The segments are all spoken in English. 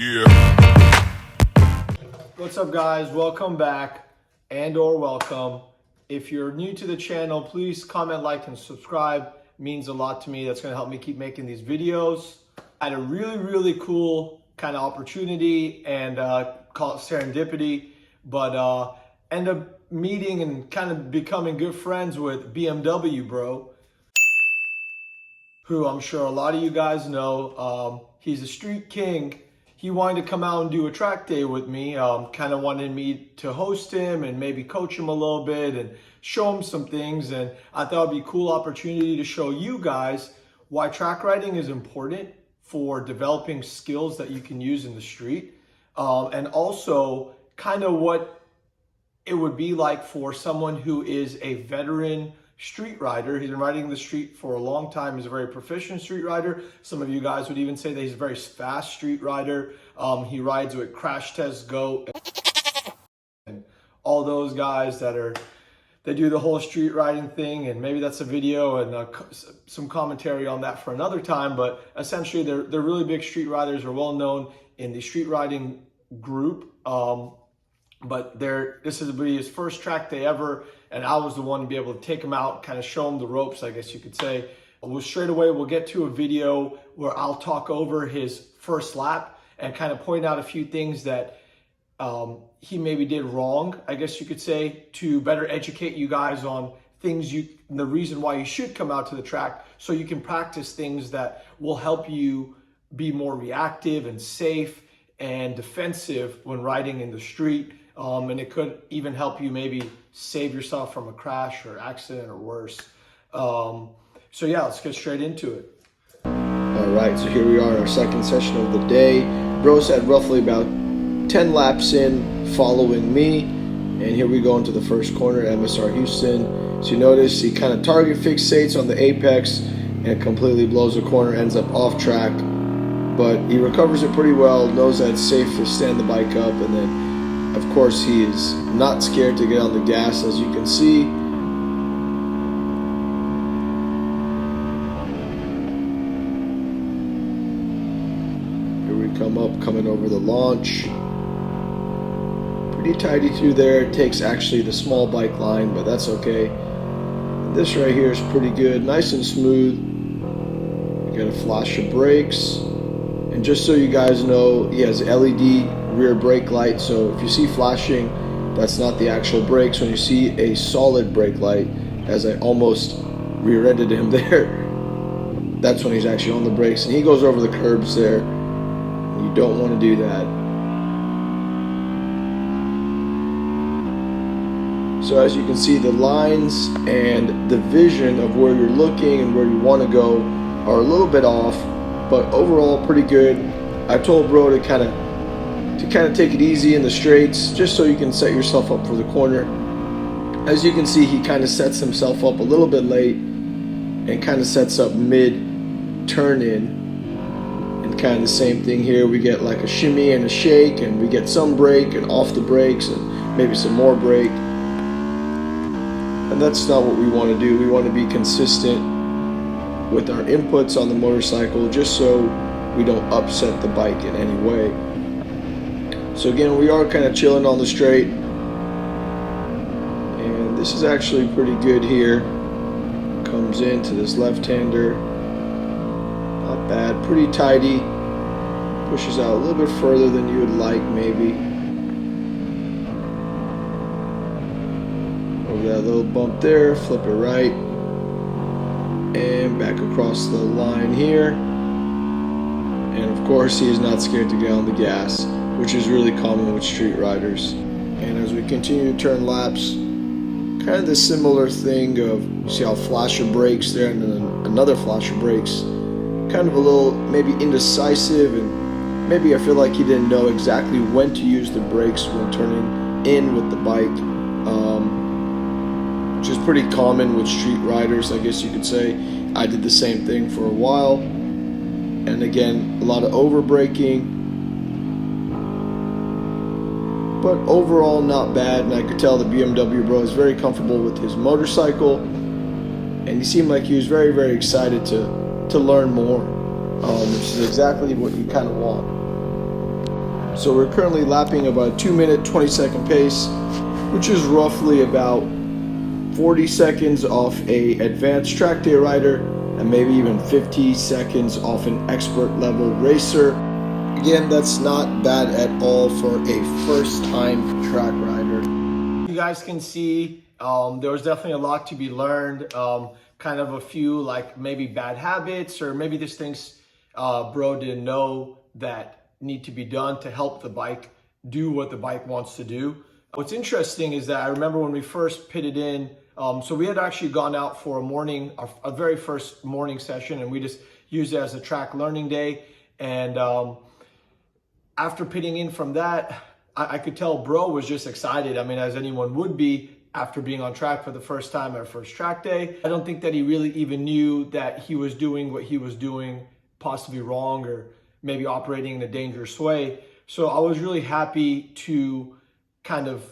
Yeah. What's up, guys? Welcome back and/or welcome. If you're new to the channel, please comment, like, and subscribe. It means a lot to me. That's going to help me keep making these videos. I had a really cool kind of opportunity and call it serendipity, but end up meeting and kind of becoming good friends with BMWBRO, who I'm sure a lot of you guys know. He's a street king. He wanted to come out and do a track day with me, kind of wanted me to host him and maybe coach him a little bit and show him some things. And I thought it'd be a cool opportunity to show you guys why track riding is important for developing skills that you can use in the street. And also kind of what it would be like for someone who is a veteran street rider. He's been riding the street for a long time. He's a very proficient street rider. Some of you guys would even say that he's a very fast street rider. He rides with Crash Test Go and all those guys that do the whole street riding thing. And maybe that's a video and some commentary on that for another time. But essentially, they're really big street riders, are well known in the street riding group. But this is his first track day ever, and I was the one to be able to take him out, kind of show him the ropes, I guess you could say. Straight away, we'll get to a video where I'll talk over his first lap and kind of point out a few things that he maybe did wrong, I guess you could say, to better educate you guys on things the reason why you should come out to the track, so you can practice things that will help you be more reactive and safe and defensive when riding in the street. And it could even help you maybe save yourself from a crash or accident or worse. So yeah, let's get straight into it. All right, so here we are, our second session of the day. Bro's had roughly about 10 laps in following me. And here we go into the first corner, MSR Houston. So you notice he kind of target fixates on the apex and completely blows the corner, ends up off track. But he recovers it pretty well, knows that it's safe to stand the bike up, and then of course, he is not scared to get on the gas, as you can see. Here we come up, coming over the launch. Pretty tidy through there. It takes actually the small bike line, but that's okay. And this right here is pretty good, nice and smooth. You got a flash of brakes. And just so you guys know, he has LED rear brake light, so if you see flashing, that's not the actual brakes. When you see a solid brake light, as I almost rear-ended him there, that's when he's actually on the brakes, and he goes over the curbs there. You don't want to do that. So as you can see, the lines and the vision of where you're looking and where you want to go are a little bit off, but overall pretty good. I told Bro to kind of take it easy in the straights, just so you can set yourself up for the corner. As you can see, he kind of sets himself up a little bit late and kind of sets up mid turn in. And kind of the same thing here. We get like a shimmy and a shake, and we get some brake and off the brakes and maybe some more brake. And that's not what we want to do. We want to be consistent with our inputs on the motorcycle, just so we don't upset the bike in any way. So again, we are kind of chilling on the straight, and this is actually pretty good here. Comes into this left-hander, not bad, pretty tidy. Pushes out a little bit further than you would like, maybe. Over that little bump there, flip it right, and back across the line here. And of course, he is not scared to get on the gas, which is really common with street riders. And as we continue to turn laps, kind of the similar thing of, you see how flash of brakes there and then another flash of brakes. Kind of a little maybe indecisive, and maybe I feel like he didn't know exactly when to use the brakes when turning in with the bike, which is pretty common with street riders, I guess you could say. I did the same thing for a while. And again, a lot of over braking, but overall not bad. And I could tell the BMWBRO is very comfortable with his motorcycle, and he seemed like he was very excited to learn more, which is exactly what you kind of want. So we're currently lapping about 2 minute, 20-second pace, which is roughly about 40 seconds off a advanced track day rider and maybe even 50 seconds off an expert level racer. Again, that's not bad at all for a first-time track rider. You guys can see there was definitely a lot to be learned. Kind of a few like maybe bad habits, or maybe there's things bro didn't know that need to be done to help the bike do what the bike wants to do. What's interesting is that I remember when we first pitted in, so we had actually gone out for a very first morning session, and we just used it as a track learning day. And after pitting in from that, I could tell bro was just excited. I mean, as anyone would be after being on track for the first time, our first track day. I don't think that he really even knew that he was doing what he was doing possibly wrong, or maybe operating in a dangerous way. So I was really happy to kind of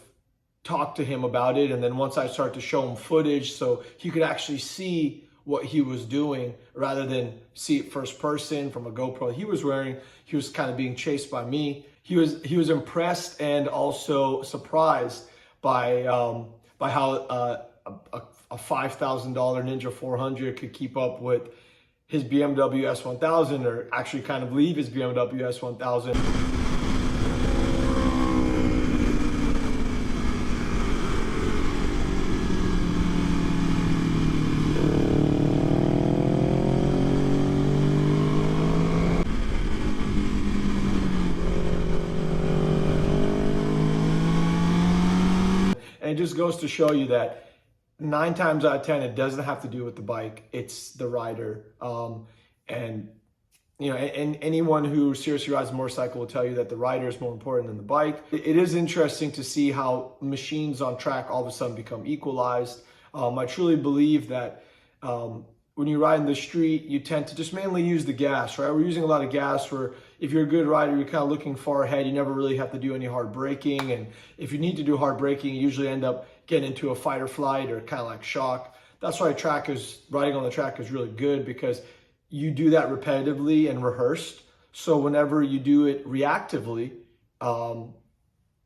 talk to him about it. And then once I started to show him footage so he could actually see what he was doing rather than see it first person from a GoPro he was wearing, he was kind of being chased by me. He was impressed and also surprised by how a $5,000 Ninja 400 could keep up with his BMW S1000, or actually kind of leave his BMW S1000. And it just goes to show you that 9 times out of 10, it doesn't have to do with the bike, it's the rider. And you know, and anyone who seriously rides a motorcycle will tell you that the rider is more important than the bike. It is interesting to see how machines on track all of a sudden become equalized. I truly believe that when you ride in the street, you tend to just mainly use the gas, right? We're using a lot of gas where if you're a good rider, you're kind of looking far ahead. You never really have to do any hard braking. And if you need to do hard braking, you usually end up getting into a fight or flight or kind of like shock. That's why riding on the track is really good, because you do that repetitively and rehearsed. So whenever you do it reactively,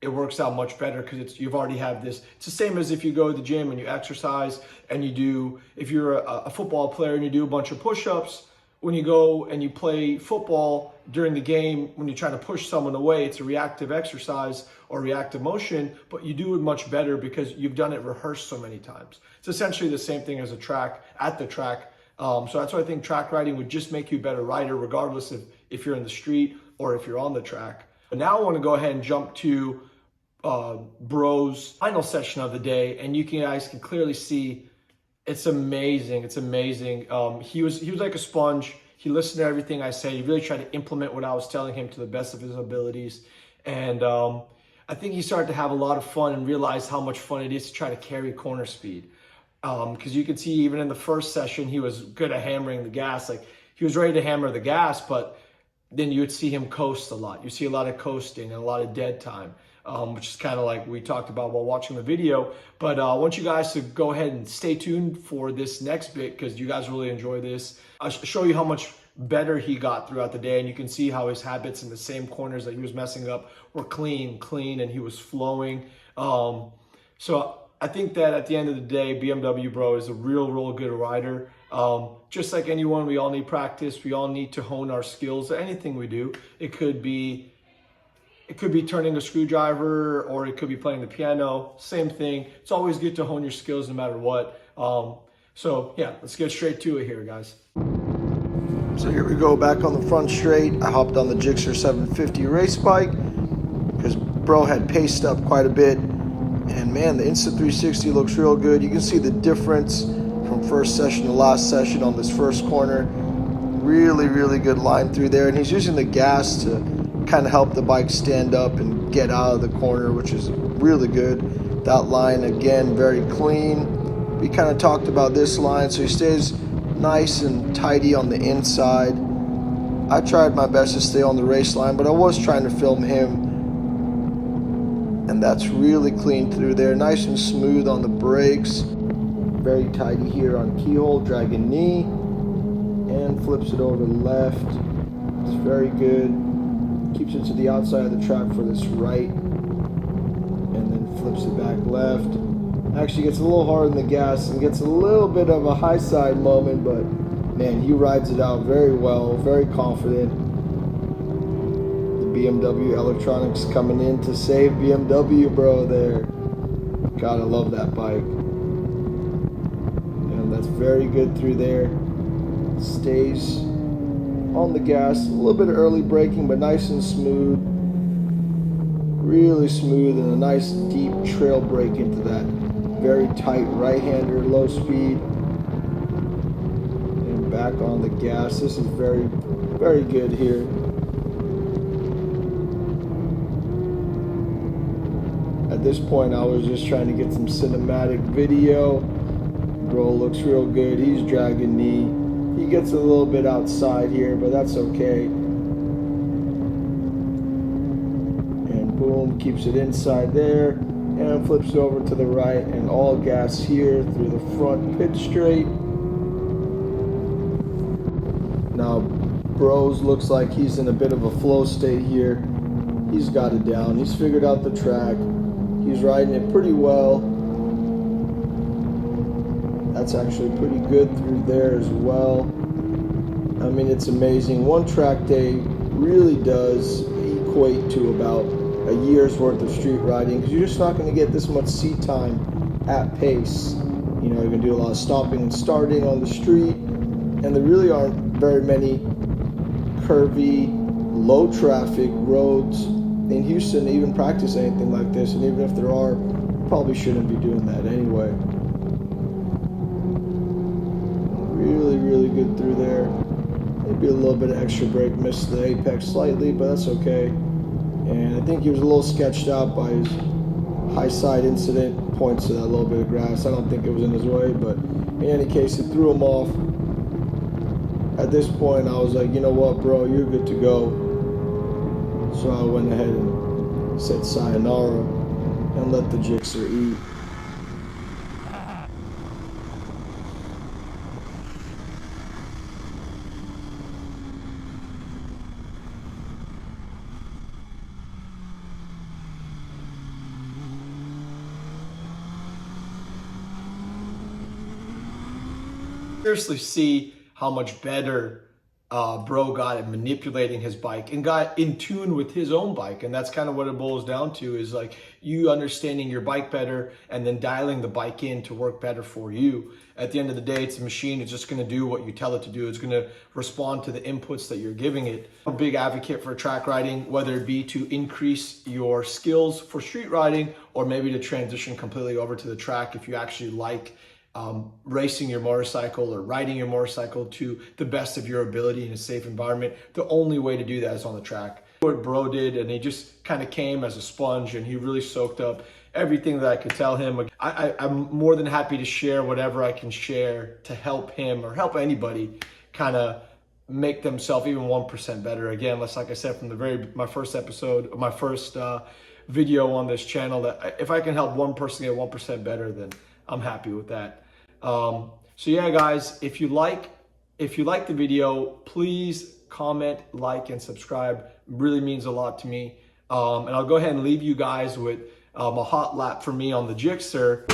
it works out much better, because you've already have this. It's the same as if you go to the gym and you exercise and if you're a football player and you do a bunch of push-ups, when you go and you play football during the game, when you're trying to push someone away, it's a reactive exercise or reactive motion, but you do it much better because you've done it rehearsed so many times. It's essentially the same thing as at the track. So that's why I think track riding would just make you a better rider, regardless of if you're in the street or if you're on the track. But now I want to go ahead and jump to Bro's final session of the day, and you guys can clearly see it's amazing. It's amazing. He was like a sponge. He listened to everything I said. He really tried to implement what I was telling him to the best of his abilities. And I think he started to have a lot of fun and realized how much fun it is to try to carry corner speed. Because you can see even in the first session, he was good at hammering the gas. Like, he was ready to hammer the gas, but then you would see him coast a lot. You see a lot of coasting and a lot of dead time, which is kind of like we talked about while watching the video. But I want you guys to go ahead and stay tuned for this next bit, because you guys really enjoy this. I'll show you how much better he got throughout the day, and you can see how his habits in the same corners that he was messing up were clean, and he was flowing. So I think that at the end of the day, BMWBRO is a real good rider. Just like anyone, we all need practice. We all need to hone our skills. Anything we do, it could be turning a screwdriver, or it could be playing the piano. Same thing. It's always good to hone your skills no matter what. So yeah, let's get straight to it here, guys. So here we go, back on the front straight. I hopped on the Gixxer 750 race bike because bro had paced up quite a bit. And man, the Insta360 looks real good. You can see the difference from first session to last session on this first corner. Really good line through there. And he's using the gas to kind of help the bike stand up and get out of the corner, which is really good. That line, again, very clean. We kind of talked about this line, so he stays nice and tidy on the inside. I tried my best to stay on the race line, but I was trying to film him. And that's really clean through there. Nice and smooth on the brakes. Very tidy here on keyhole, dragging knee. And flips it over left. It's very good. keeps it to the outside of the track for this right, and then flips it back left. Actually gets a little hard on the gas and gets a little bit of a high side moment, but man, he rides it out very well, very confident. The BMW electronics coming in to save BMW, bro, there. Gotta love that bike. And that's very good through there. Stays on the gas, a little bit of early braking, but nice and smooth. Really smooth, and a nice deep trail brake into that very tight right-hander, low speed. And back on the gas. This is very, very good here. At this point, I was just trying to get some cinematic video. Bro looks real good. He's dragging me. He gets a little bit outside here, but that's okay. And boom, keeps it inside there. And flips over to the right, and all gas here through the front pit straight. Now, Bros looks like he's in a bit of a flow state here. He's got it down. He's figured out the track. He's riding it pretty well. That's actually pretty good through there as well. I mean, it's amazing. One track day really does equate to about a year's worth of street riding, because you're just not going to get this much seat time at pace. You know, you're going to do a lot of stopping and starting on the street, and there really aren't very many curvy, low traffic roads in Houston to even practice anything like this. And even if there are, probably shouldn't be doing that anyway. Really, really good through there. Maybe a little bit of extra brake, missed the apex slightly, but that's okay. And I think he was a little sketched out by his high side incident. Points to that little bit of grass. I don't think it was in his way, but in any case, it threw him off. At this point, I was like, you know what, bro, you're good to go. So I went ahead and said sayonara and let the Gixxer eat. Seriously see how much better Bro got at manipulating his bike and got in tune with his own bike. And that's kind of what it boils down to, is like you understanding your bike better and then dialing the bike in to work better for you. At the end of the day, it's a machine. It's just going to do what you tell it to do. It's going to respond to the inputs that you're giving it. I'm a big advocate for track riding, whether it be to increase your skills for street riding or maybe to transition completely over to the track if you actually like racing your motorcycle or riding your motorcycle to the best of your ability in a safe environment. The only way to do that is on the track. What Bro did, and he just kind of came as a sponge, and he really soaked up everything that I could tell him. I'm more than happy to share whatever I can share to help him or help anybody kind of make themselves even 1% better. Again, like I said from my first episode, my first video on this channel, that if I can help one person get 1% better, then I'm happy with that. So yeah, guys, if you like the video, please comment, like, and subscribe. It really means a lot to me. And I'll go ahead and leave you guys with a hot lap for me on the Gixxer.